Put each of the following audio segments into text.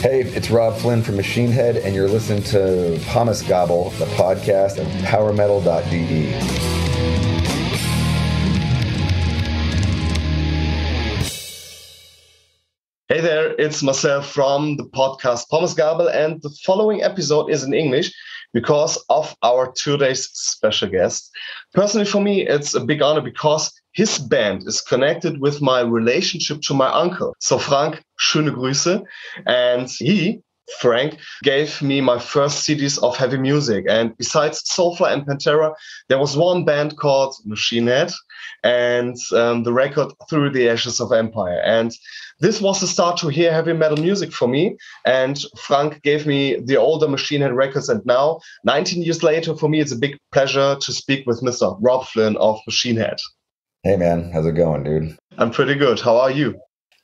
Hey, it's Robb Flynn from Machine Head, and you're listening to Pommesgabel, the podcast of powermetal.de. Hey there, it's myself from the podcast Pommesgabel, and the following episode is in English because of our today's special guest. Personally, for me, it's a big honor because his band is connected with my relationship to my uncle. So Frank, schöne Grüße. And Frank, gave me my first CDs of heavy music. And besides Soulfly and Pantera, there was one band called Machine Head and the record Through the Ashes of Empire. And this was the start to hear heavy metal music for me. And Frank gave me the older Machine Head records. And now, 19 years later, for me, it's a big pleasure to speak with Mr. Robb Flynn of Machine Head. Hey, man. How's it going, dude? I'm pretty good. How are you?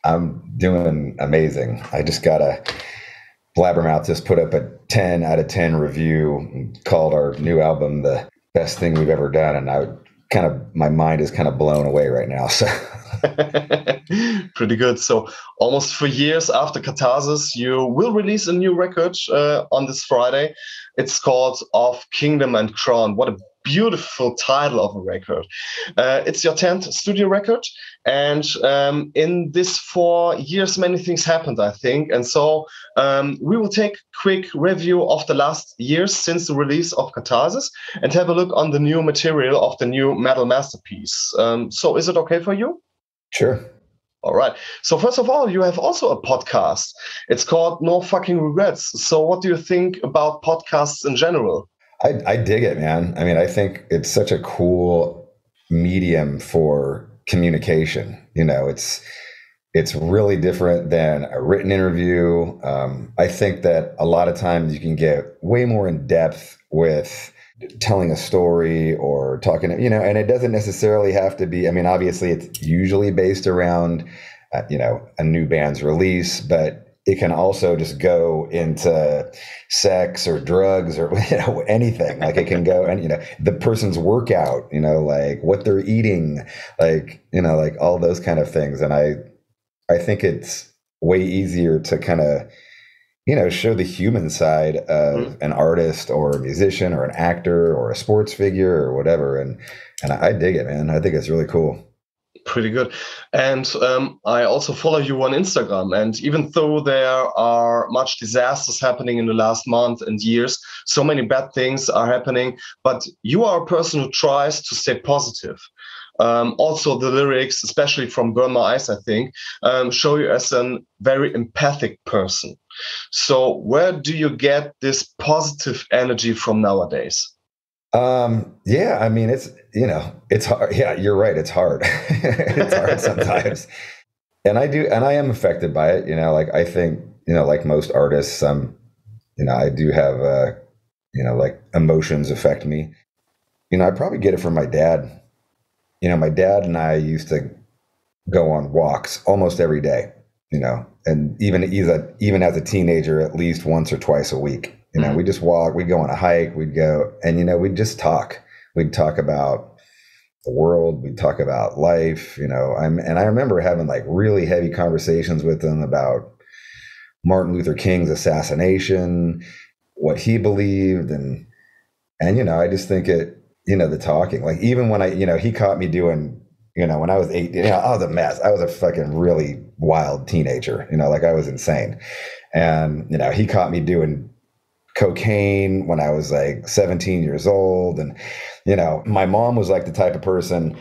I'm doing amazing. I just got a Blabbermouth just put up a 10 out of 10 review called our new album the best thing we've ever done. And my mind is kind of blown away right now. So pretty good. So almost 4 years after Catharsis, you will release a new record on this Friday. It's called Of Kingdom and Crown. What a beautiful title of a record. It's your 10th studio record. And in this 4 years, many things happened, I think. And so we will take a quick review of the last years since the release of Catharsis and have a look on the new material of the new metal masterpiece. So is it okay for you? Sure. All right. So first of all, you have also a podcast. It's called No Fucking Regrets. So what do you think about podcasts in general? I dig it, man. I mean, I think it's such a cool medium for communication. You know, it's really different than a written interview. I think that a lot of times you can get way more in depth with telling a story or talking, you know, and it doesn't necessarily have to be, I mean, obviously it's usually based around, a new band's release, but it can also just go into sex or drugs or anything. Like it can go and the person's workout, like what they're eating, like all those kind of things. And I think it's way easier to kind of show the human side of an artist or a musician or an actor or a sports figure or whatever. And I dig it, man. I think it's really cool. Pretty good. And I also follow you on Instagram. And even though there are much disasters happening in the last month and years, so many bad things are happening, but you are a person who tries to stay positive. Also, the lyrics, especially from Burn My Eyes, I think, show you as a very empathic person. So where do you get this positive energy from nowadays? Yeah, I mean, it's hard. Yeah, you're right. It's hard. It's hard sometimes. And I am affected by it. Like I think, like most artists, I do have, like emotions affect me. I probably get it from my dad. My dad and I used to go on walks almost every day, and even as a teenager, at least once or twice a week. We just walk, we'd go on a hike, we'd go, and, we'd just talk. We'd talk about the world. We'd talk about life, and I remember having like really heavy conversations with him about Martin Luther King's assassination, what he believed. And, I just think the talking, like even when he caught me doing, when I was 18, I was a mess. I was a fucking really wild teenager, like I was insane. And, he caught me doing cocaine when I was like 17 years old. And, my mom was like the type of person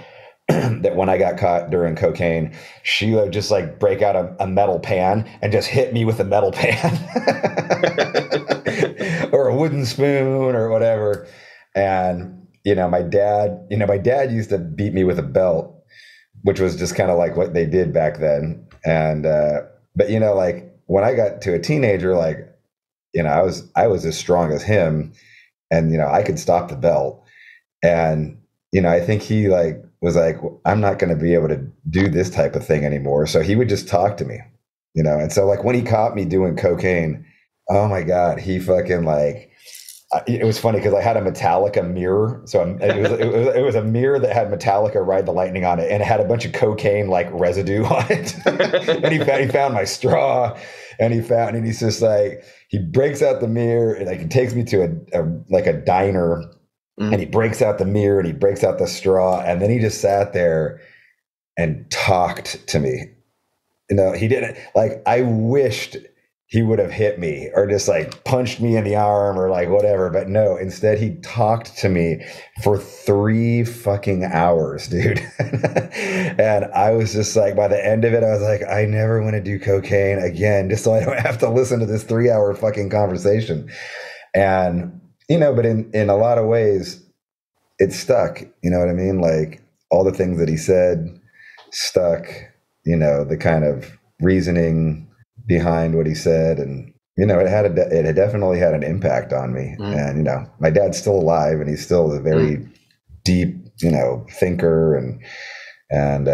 that when I got caught during cocaine, she would just like break out a metal pan and just hit me with a metal pan or a wooden spoon or whatever. And, my dad used to beat me with a belt, which was just kind of like what they did back then. And, but, like when I got to a teenager, like, I was as strong as him and, I could stop the belt. And, I think he like was like, I'm not going to be able to do this type of thing anymore. So he would just talk to me, and so like when he caught me doing cocaine, oh my God, he fucking like, it was funny because I had a Metallica mirror. So it was a mirror that had Metallica Ride the Lightning on it, and it had a bunch of cocaine like residue on it. And he found my straw, and he's just like, he breaks out the mirror, and like he takes me to a diner, and he breaks out the mirror and he breaks out the straw, and then he just sat there and talked to me. He didn't, like, I wished he would have hit me or just like punched me in the arm or like whatever. But no, instead he talked to me for 3 fucking hours, dude. And I was just like, by the end of it, I was like, I never want to do cocaine again, just so I don't have to listen to this 3-hour fucking conversation. And, but in a lot of ways it stuck, you know what I mean? Like all the things that he said stuck, the kind of reasoning behind what he said, and it had definitely had an impact on me. And my dad's still alive, and he's still a very deep thinker, and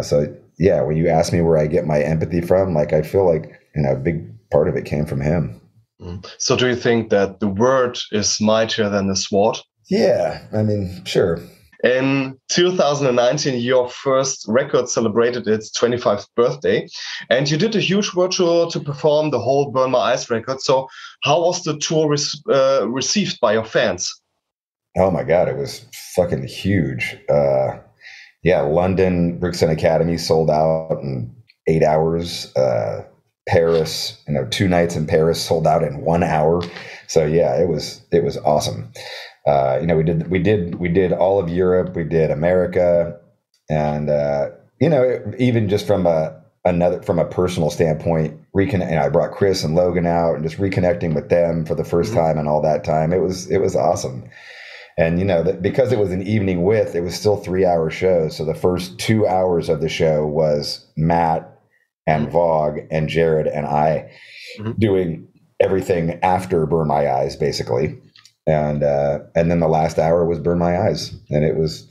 so yeah, when you ask me where I get my empathy from, like I feel like a big part of it came from him. So do you think that the word is mightier than the sword? Yeah, I mean, sure. In 2019, your first record celebrated its 25th birthday, and you did a huge world tour to perform the whole Burn My Eyes record. So how was the tour received by your fans? Oh my God, it was fucking huge. London, Brixton Academy sold out in 8 hours. Paris, 2 nights in Paris sold out in 1 hour. So yeah, it was awesome. We did all of Europe, we did America, and even just from a personal standpoint, I brought Chris and Logan out and just reconnecting with them for the first time and all that time. It was awesome. And because it was an evening it was still 3-hour shows. So the first 2 hours of the show was Matt and Vogue and Jared and I doing everything after Burn My Eyes, basically. And then the last hour was Burn My Eyes, and it was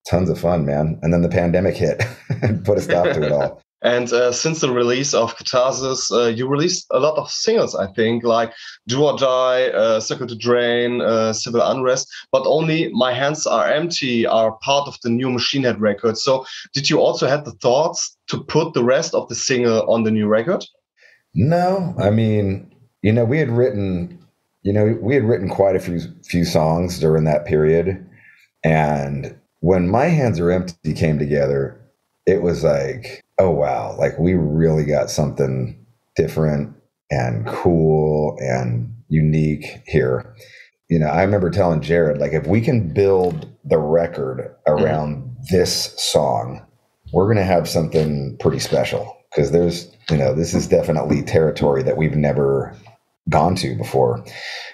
tons of fun, man. And then the pandemic hit and put a stop to it all. And since the release of Catharsis, you released a lot of singles, I think, like Do or Die, Circle to Drain, Civil Unrest, but only My Hands Are Empty are part of the new Machine Head record. So did you also have the thoughts to put the rest of the single on the new record? No, I mean, we had written quite a few songs during that period. And when My Hands Are Empty came together, it was like, oh, wow, like we really got something different and cool and unique here. I remember telling Jared, like, if we can build the record around this song, we're going to have something pretty special, because there's, this is definitely territory that we've never gone to before.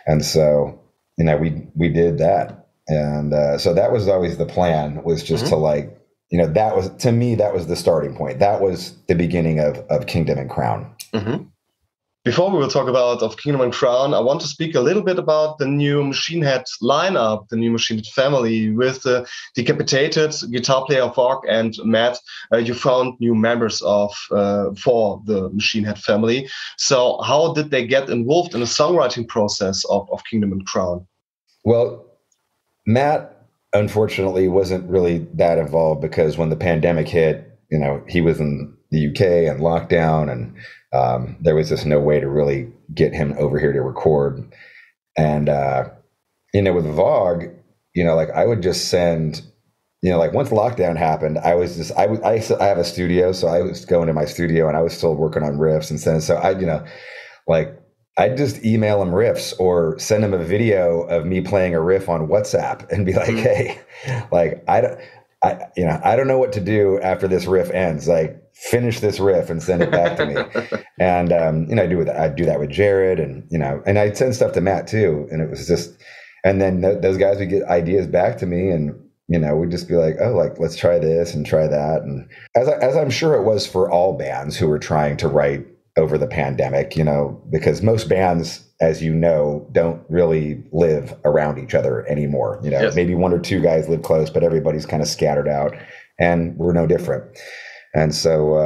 And so, we did that. And so that was always the plan, was just to like, that was, to me, that was the starting point. That was the beginning of Kingdom and Crown. Before we will talk about of Kingdom and Crown, I want to speak a little bit about the new Machine Head lineup, the new Machine Head family, with the decapitated guitar player Vogue and Matt. You found new members for the Machine Head family. So how did they get involved in the songwriting process of Kingdom and Crown? Well, Matt, unfortunately, wasn't really that involved, because when the pandemic hit, he was in the UK and lockdown, and there was just no way to really get him over here to record. And, with Vogue, like I would just send, like once lockdown happened, I have a studio. So I was going to my studio and I was still working on riffs and sending. So I'd just email him riffs or send him a video of me playing a riff on WhatsApp and be like, hey, like, I don't know what to do after this riff ends. Like, finish this riff and send it back to me. And, I'd do that with Jared, and, and I'd send stuff to Matt too. And it was just, and then those guys would get ideas back to me, and, we'd just be like, oh, like, let's try this and try that. And as I'm sure it was for all bands who were trying to write over the pandemic, because most bands, as don't really live around each other anymore. Yes. Maybe 1 or 2 guys live close, but everybody's kind of scattered out, and we're no different. And so,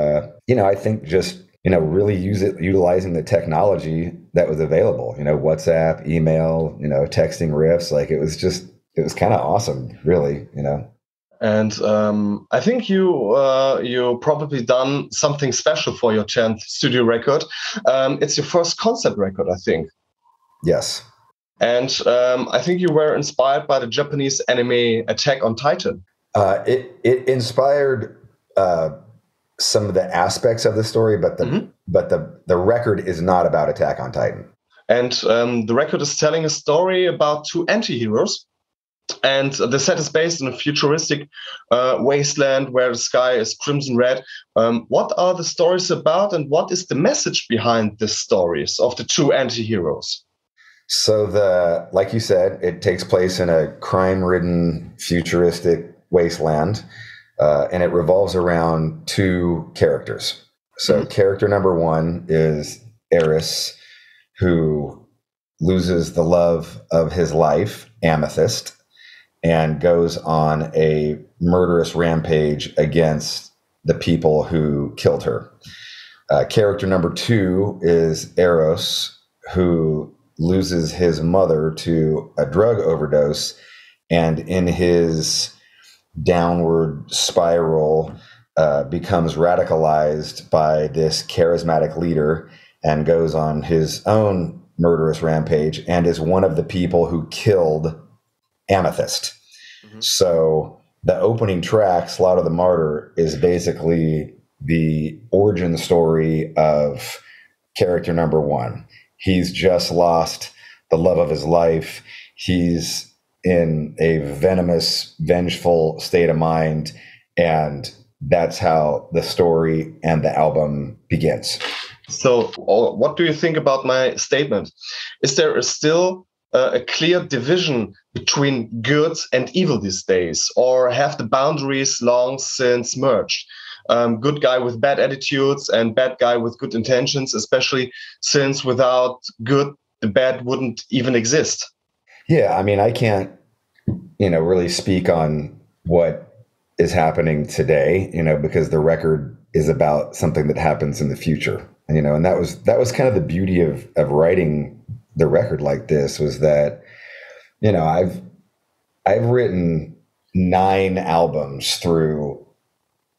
I think just, really utilizing the technology that was available, WhatsApp, email, texting riffs. Like it was kind of awesome, really, And I think you probably done something special for your 10th studio record. It's your first concept record, I think. Yes. And I think you were inspired by the Japanese anime Attack on Titan. It inspired some of the aspects of the story, but the record is not about Attack on Titan. And the record is telling a story about two anti-heroes. And the set is based in a futuristic wasteland where the sky is crimson red. What are the stories about, and what is the message behind the stories of the two anti-heroes? So like you said, it takes place in a crime-ridden futuristic wasteland, and it revolves around two characters. So character number one is Eris, who loses the love of his life, Amethyst, and goes on a murderous rampage against the people who killed her. Character number two is Eros, who loses his mother to a drug overdose, and in his downward spiral becomes radicalized by this charismatic leader and goes on his own murderous rampage and is one of the people who killed Amethyst. So the opening track, Slaughter the Martyr, is basically the origin story of character number one. He's just lost the love of his life. He's in a venomous, vengeful state of mind. And that's how the story and the album begins. So what do you think about my statement? Is there still a clear division between good and evil these days? Or have the boundaries long since merged? Good guy with bad attitudes and bad guy with good intentions, especially since without good, the bad wouldn't even exist. Yeah, I mean, I can't, really speak on what is happening today, because the record is about something that happens in the future, and that was kind of the beauty of writing the record like this, was that, I've written 9 albums through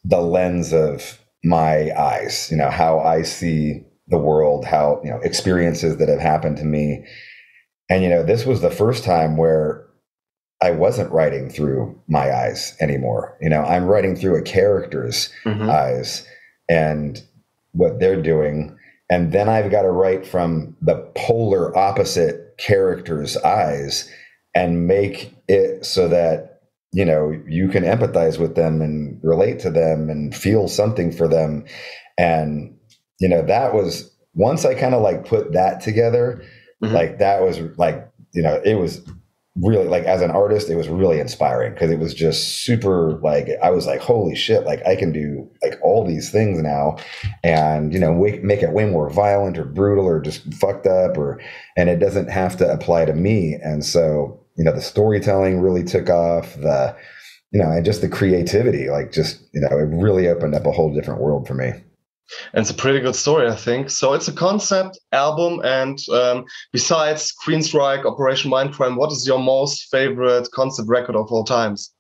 the lens of my eyes, how I see the world, how, experiences that have happened to me. And, this was the first time where I wasn't writing through my eyes anymore. I'm writing through a character's eyes and what they're doing. And then I've got to write from the polar opposite character's eyes and make it so that, you can empathize with them and relate to them and feel something for them. And, that was, once I kind of like put that together, like that was like, it was really, like, as an artist, it was really inspiring, because it was just super, like, I was like, holy shit, like I can do like all these things now and, make it way more violent or brutal or just fucked up, and it doesn't have to apply to me. And so, the storytelling really took off, and just the creativity, like just, it really opened up a whole different world for me. And it's a pretty good story, I think. So it's a concept album, and besides Queensryche, Operation Mindcrime, what is your most favorite concept record of all times?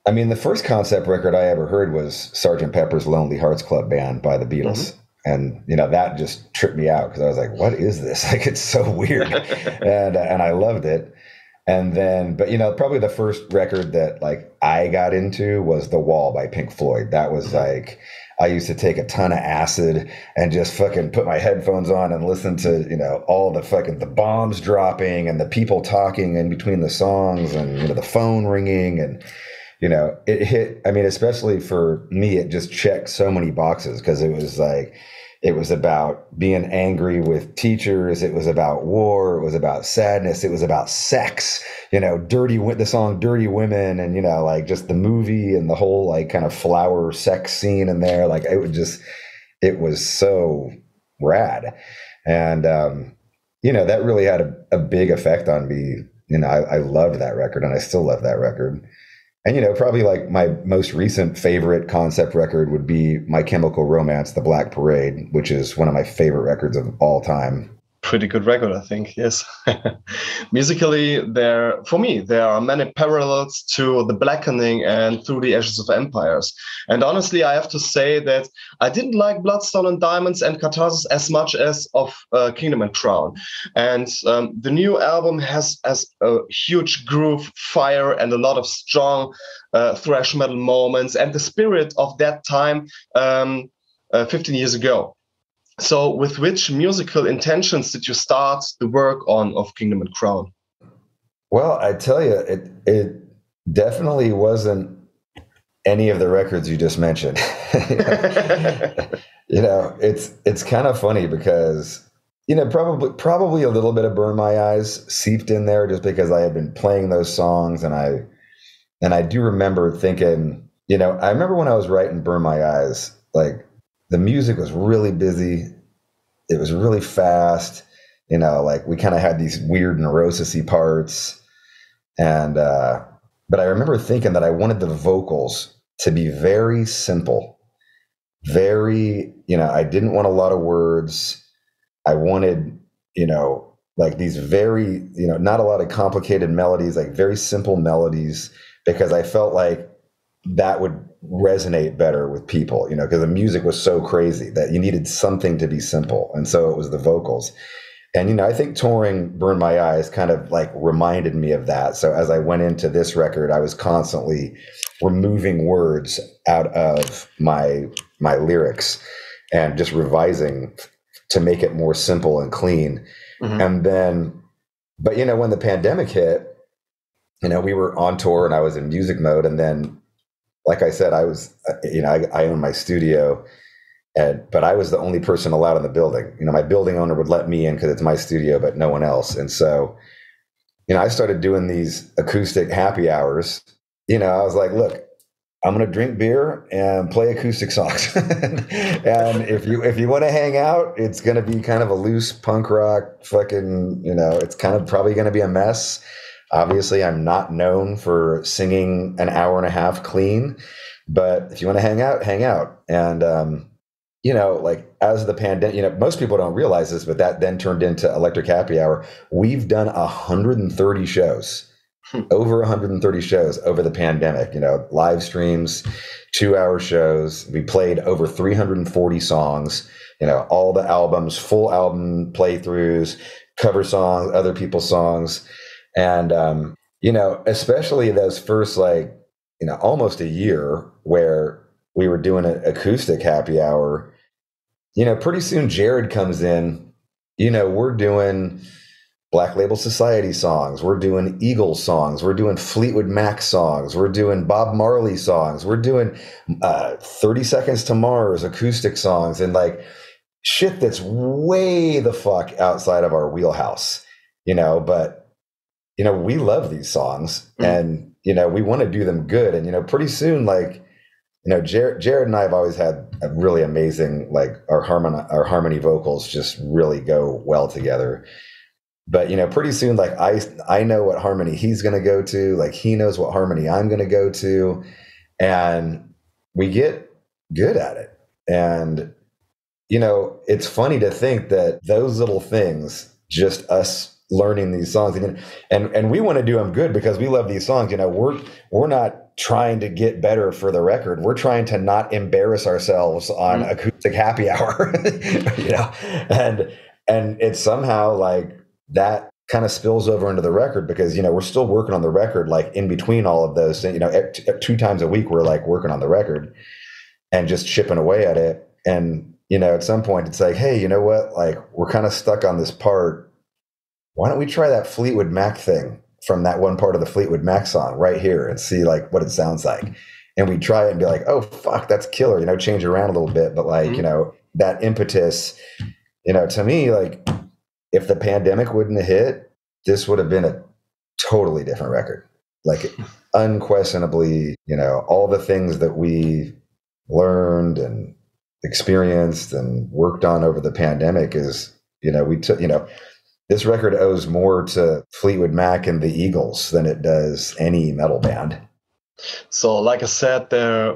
I mean, the first concept record I ever heard was Sgt. Pepper's Lonely Hearts Club Band by the Beatles. And, that just tripped me out, because I was like, what is this? Like, it's so weird. and I loved it. And then, but, probably the first record that like I got into was The Wall by Pink Floyd. That was like, I used to take a ton of acid and just fucking put my headphones on and listen to, all the fucking, the bombs dropping and the people talking in between the songs and, the phone ringing and, it hit, I mean, especially for me, it just checked so many boxes, because it was like, it was about being angry with teachers. It was about war. It was about sadness. It was about sex, the song Dirty Women, and, like just the movie and the whole like kind of flower sex scene in there. Like it was so rad. And, that really had a big effect on me. I loved that record, and I still love that record. And, probably like my most recent favorite concept record would be My Chemical Romance, The Black Parade, which is one of my favorite records of all time. pretty good record, I think. Yes. Musically, for me, there are many parallels to The Blackening and Through the Ashes of Empires. And honestly, I have to say that I didn't like Bloodstone and Diamonds and Catharsis as much as of Kingdom and Crown. And the new album has a huge groove, fire, and a lot of strong thrash metal moments and the spirit of that time 15 years ago. So with which musical intentions did you start the work of Kingdom and Crown? Well, I tell you, it definitely wasn't any of the records you just mentioned. It's kind of funny because, probably a little bit of Burn My Eyes seeped in there just because I had been playing those songs. And I do remember thinking, I remember when I was writing Burn My Eyes, like, the music was really busy. It was really fast. Like we kind of had these weird neurosis-y parts. And, but I remember thinking that I wanted the vocals to be very simple, very, I didn't want a lot of words. I wanted, like these very, not a lot of complicated melodies, like very simple melodies, because I felt like that would resonate better with people, because the music was so crazy that you needed something to be simple. And so it was the vocals. And, I think touring Burn My Eyes kind of like reminded me of that. So as I went into this record, I was constantly removing words out of my lyrics and just revising to make it more simple and clean. Mm-hmm. And then, but, when the pandemic hit, we were on tour and I was in music mode. And then, like I said, I was, I own my studio, but I was the only person allowed in the building. My building owner would let me in because it's my studio, but no one else. And so, I started doing these acoustic happy hours. I was like, look, I'm going to drink beer and play acoustic songs. And if you want to hang out, it's going to be kind of a loose punk rock fucking, it's kind of probably going to be a mess. Obviously, I'm not known for singing an hour and a half clean, but if you want to hang out, hang out. And, like as the pandemic, most people don't realize this, but that then turned into Electric Happy Hour. We've done 130 shows, over 130 shows over the pandemic, live streams, 2-hour shows. We played over 340 songs, all the albums, full album playthroughs, cover songs, other people's songs. And, especially those first, almost a year where we were doing an acoustic happy hour, pretty soon Jared comes in, we're doing Black Label Society songs. We're doing Eagles songs. We're doing Fleetwood Mac songs. We're doing Bob Marley songs. We're doing 30 Seconds to Mars acoustic songs and like shit that's way the fuck outside of our wheelhouse, but we love these songs and, we want to do them good. And, pretty soon, Jared and I have always had a really amazing, our harmony vocals just really go well together. But, pretty soon, I know what harmony he's going to go to, he knows what harmony I'm going to go to, and we get good at it. And, it's funny to think that those little things, just us learning these songs and we want to do them good because we love these songs. We're not trying to get better for the record. We're trying to not embarrass ourselves on acoustic happy hour, and it's somehow that kind of spills over into the record because, we're still working on the record, in between all of those things, 2 times a week, we're working on the record and just chipping away at it. And, at some point it's like, hey, you know what? We're kind of stuck on this part. Why don't we try that Fleetwood Mac thing from that one part of the Fleetwood Mac song right here and see what it sounds like? And we try it and be like, oh, fuck, that's killer, change it around a little bit. But that impetus, to me, if the pandemic wouldn't have hit, this would have been a totally different record. Unquestionably, all the things that we learned and experienced and worked on over the pandemic is, we took, this record owes more to Fleetwood Mac and the Eagles than it does any metal band. So, like I said,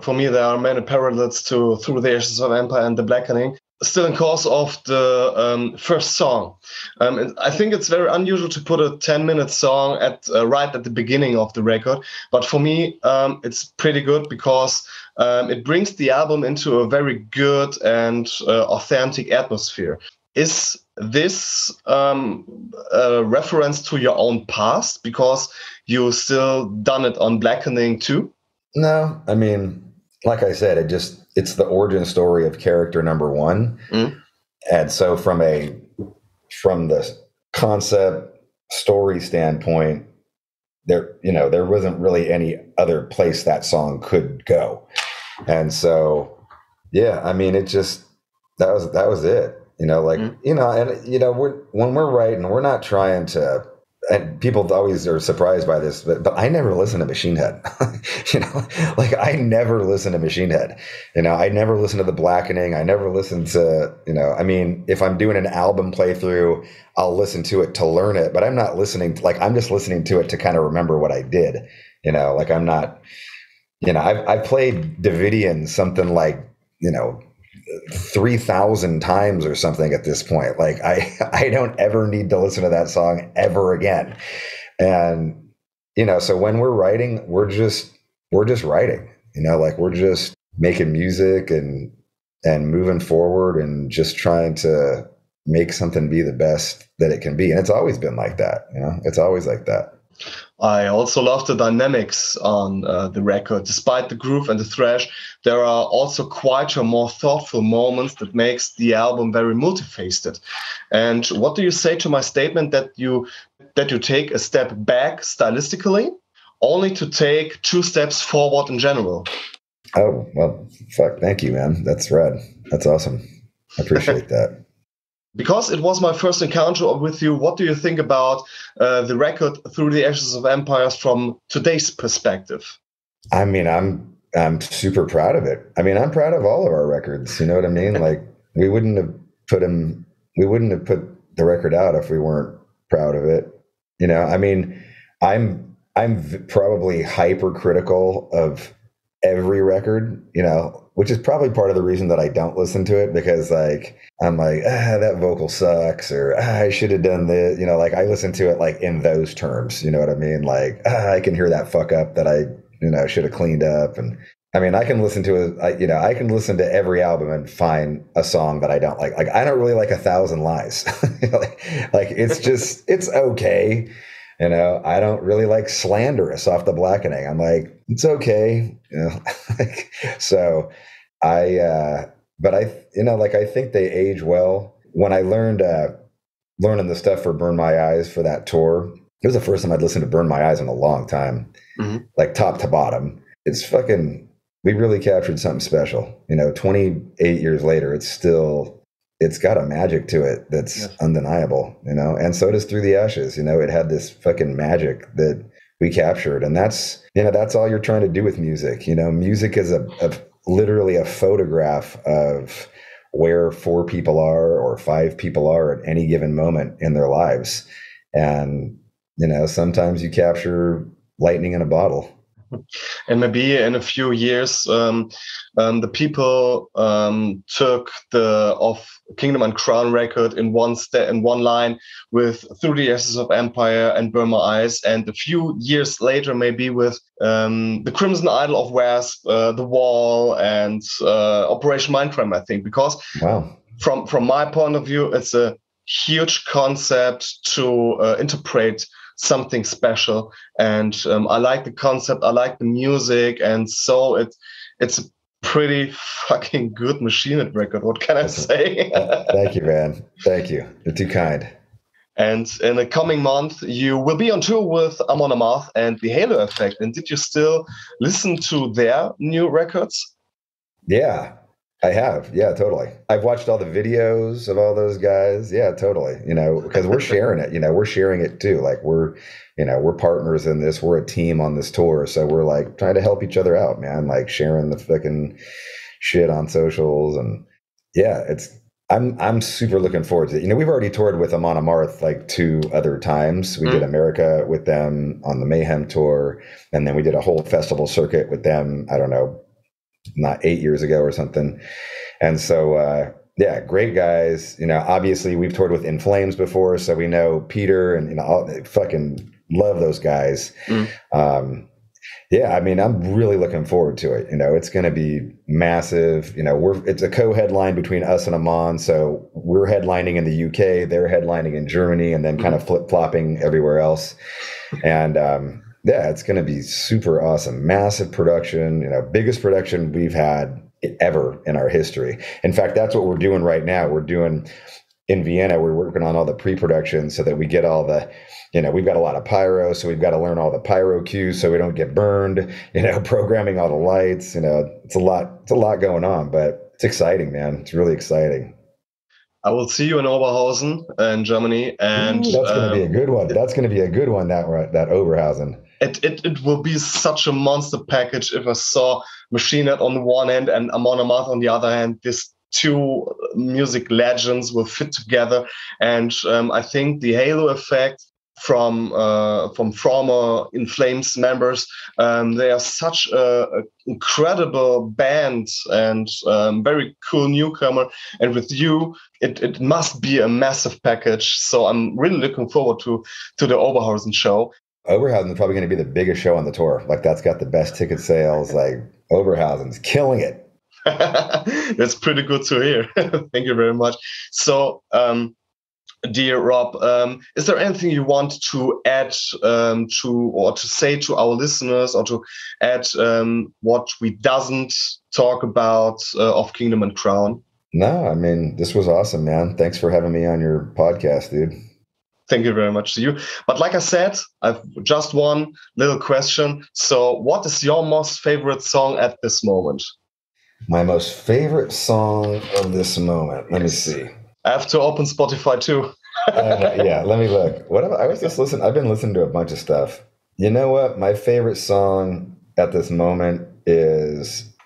for me, there are many parallels to Through the Ashes of Empire and The Blackening. still in course of the first song. I think it's very unusual to put a 10-minute song at right at the beginning of the record, but for me, it's pretty good because it brings the album into a very good and authentic atmosphere. Is this a reference to your own past because you still done it on Blackening too? No, I mean, like I said, it's the origin story of character number one. And so from the concept story standpoint, there wasn't really any other place that song could go. And so, yeah, I mean, that was it, when we're writing, we're not trying to, and people always are surprised by this, but I never listen to Machine Head. I never listen to Machine Head. I never listen to the Blackening. I never listen to, I mean, if I'm doing an album playthrough, I'll listen to it to learn it, but I'm not listening to, I'm just listening to it to kind of remember what I did. I'm not, I've played Davidian something like, 3,000 times or something at this point. Like I don't ever need to listen to that song ever again. And, so when we're writing, we're just writing, we're just making music and moving forward and just trying to make something be the best that it can be. And it's always been like that. It's always like that. I also love the dynamics on the record. Despite the groove and the thrash, there are also quieter, more thoughtful moments that makes the album very multifaceted. And what do you say to my statement that you take a step back stylistically, only to take 2 steps forward in general? Oh, well, fuck. Thank you, man. That's rad. That's awesome. I appreciate that. Because it was my first encounter with you, what do you think about the record Through the Ashes of Empires from today's perspective? I mean, I'm super proud of it. I mean, I'm proud of all of our records. You know what I mean? Like we wouldn't have put the record out if we weren't proud of it. I mean, I'm probably hypercritical of every record, which is probably part of the reason that I don't listen to it, because I'm like, that vocal sucks, or I should have done this, I listen to it in those terms, you know what I mean? I can hear that fuck up that I, should have cleaned up. And I mean, I can listen to I can listen to every album and find a song that I don't like. I don't really like 1,000 Lies. It's just, it's okay. I don't really like Slanderous off the Blackening. I'm like, it's okay. So but I think they age well. When I learned, learning the stuff for Burn My Eyes for that tour, it was the first time I'd listened to Burn My Eyes in a long time, top to bottom. It's fucking, we really captured something special. 28 years later, it's got a magic to it that's undeniable, and so does Through the Ashes. It had this fucking magic that we captured, and that's all you're trying to do with music. Music is literally a photograph of where 4 people are or 5 people are at any given moment in their lives. And, sometimes you capture lightning in a bottle. And maybe in a few years, the people took the Kingdom and Crown record in one line with Through the Ashes of Empire and Burn My Eyes, and a few years later, maybe with the Crimson Idol of Wasp, The Wall, and Operation Mindcrime, I think, because from my point of view, it's a huge concept to interpret something special, and I like the concept, I like the music, and so it's a pretty fucking good Machine Head record. What can I say? Thank you, man. Thank you. You're too kind. And in the coming month, you will be on tour with AMON AMARTH and the Halo Effect. And did you still listen to their new records? Yeah, I have. Yeah, totally. I've watched all the videos of all those guys. Yeah, totally. Because we're sharing it, we're sharing it too. We're partners in this. We're a team on this tour. So we're trying to help each other out, man, sharing the fucking shit on socials. And yeah, I'm super looking forward to it. We've already toured with AMON AMARTH 2 other times. We did America with them on the Mayhem tour. And then we did a whole festival circuit with them, I don't know, not 8 years ago or something. And so, Yeah, great guys. Obviously we've toured with In Flames before, so we know Peter, and fucking love those guys. Yeah, I mean, I'm really looking forward to it. It's going to be massive. It's a co-headline between us and AMON, so we're headlining in the UK, they're headlining in Germany, and then kind of flip-flopping everywhere else. And yeah, it's going to be super awesome. Massive production. Biggest production we've had ever in our history. In fact, that's what we're doing right now. We're doing in Vienna, we're working on all the pre-production so that we get all the, we've got a lot of pyro, so we've got to learn all the pyro cues so we don't get burned, programming all the lights, it's a lot going on, but it's exciting, man. It's really exciting. I will see you in Oberhausen in Germany. And that's going to be a good one. That's going to be a good one, that Oberhausen. It will be such a monster package if I saw Machine Head on the one hand and AMON AMARTH on the other hand. These two music legends will fit together, and I think the halo effect from former In Flames members, they are such a incredible band and very cool newcomer, and with you it must be a massive package. So I'm really looking forward to the Oberhausen show. Oberhausen is probably going to be the biggest show on the tour. Like, that's got the best ticket sales. Like, Oberhausen's killing it. That's pretty good to hear. Thank you very much. So, dear Rob, is there anything you want to add to say to our listeners, or to add what we doesn't talk about of Kingdom and Crown? No, I mean, this was awesome, man. Thanks for having me on your podcast, dude. Thank you very much to you. But like I said, I've just one little question. So what is your most favorite song at this moment? My most favorite song of this moment. Let me see. I have to open Spotify too. Yeah, let me look. I've been listening to a bunch of stuff. You know what? My favorite song at this moment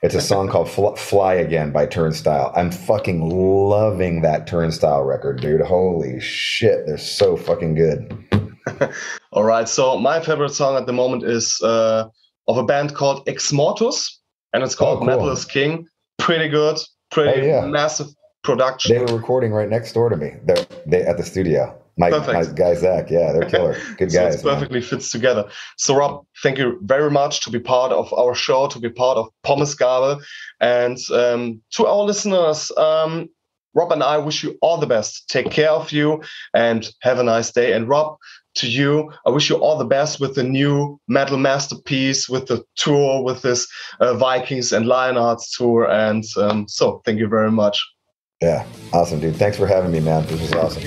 it's a song called Fly Again by Turnstile. I'm fucking loving that Turnstile record, dude. Holy shit, they're so fucking good. All right, so my favorite song at the moment is of a band called Ex Mortus, and it's called Metal is King. Pretty good, massive production. They were recording right next door to me. They at the studio. My guy Zach, yeah, they're killer. Good guys. It perfectly fits together. So Rob, thank you very much to be part of our show, to be part of Pommesgabel, and to our listeners, Rob and I wish you all the best. Take care of you and have a nice day. And Rob, to you, I wish you all the best with the new metal masterpiece, with the tour, with this Vikings and Lionhearts tour. And so thank you very much. Yeah, awesome, dude. Thanks for having me, man. This was awesome.